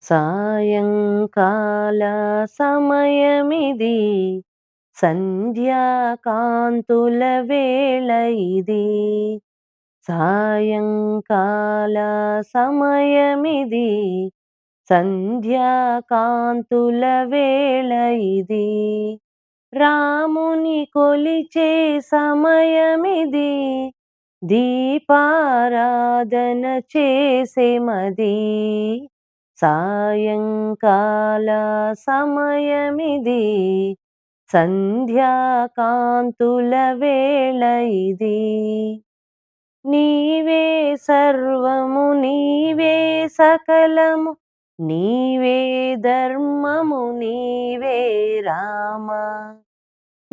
సాయంకాల సమయమిది సంధ్యాకాంతుల వేళ ఇది. సాయంకాల సమయమిది సంధ్యాకాంతుల వేళ ఇది. రాముని కొలిచే సమయమిది దీపారాధన చేసెమది. సాయంకాల సమయమిది సంధ్యాకాంతుల వేళ ఇది. నీవే సర్వము నీవే సకలము నీవే ధర్మము నీవే రామ.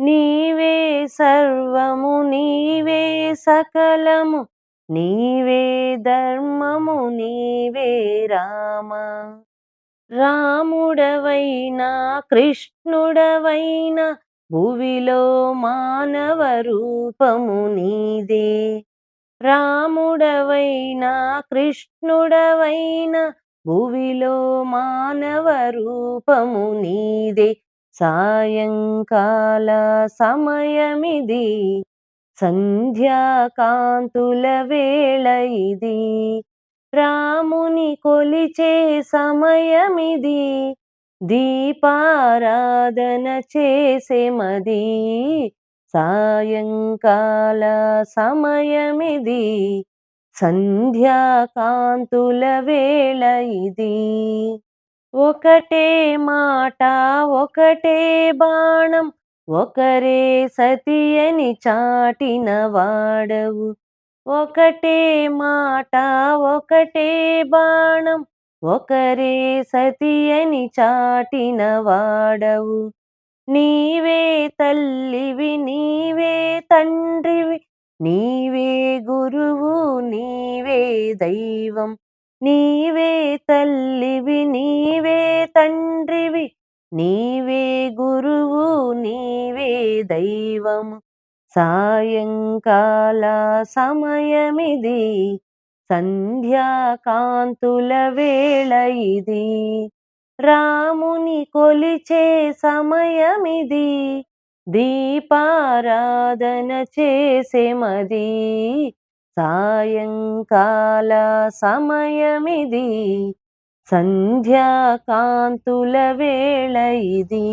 నీవే సర్వము నీవే సకలము నీవే ధర్మము నీవే రామ. రాముడవైనా కృష్ణుడవైనా భువిలో మానవ రూపము నీదే. రాముడవైనా కృష్ణుడవైనా భువిలో మానవ రూపము నీదే. సాయంకాల సమయమిది సంధ్యాకాంతుల వేళ ఇది. రాముని కొలిచే సమయమిది దీపారాధన చేసెమది. సాయంకాల సమయమిది సంధ్యాకాంతుల వేళ ఇది. ఒకటే మాట ఒకటే బాణం ఒకరే సతి అని చాటిన వాడవు. ఒకటే మాట ఒకటే బాణం ఒకరే సతి అని చాటిన వాడవు. నీవే తల్లివి నీవే తండ్రివి నీవే గురువు నీవే దైవం. నీవే తల్లివి నీవే తండ్రివి నీవే గురువు నీవే దైవం. సాయంకాల సమయమిది సంధ్యాకాంతుల వేళ ఇది. రాముని కొలిచే సమయమిది దీపారాధన చేసెమది. సాయంకాల సమయమిది సంధ్యాకాంతుల వేళ ఇది.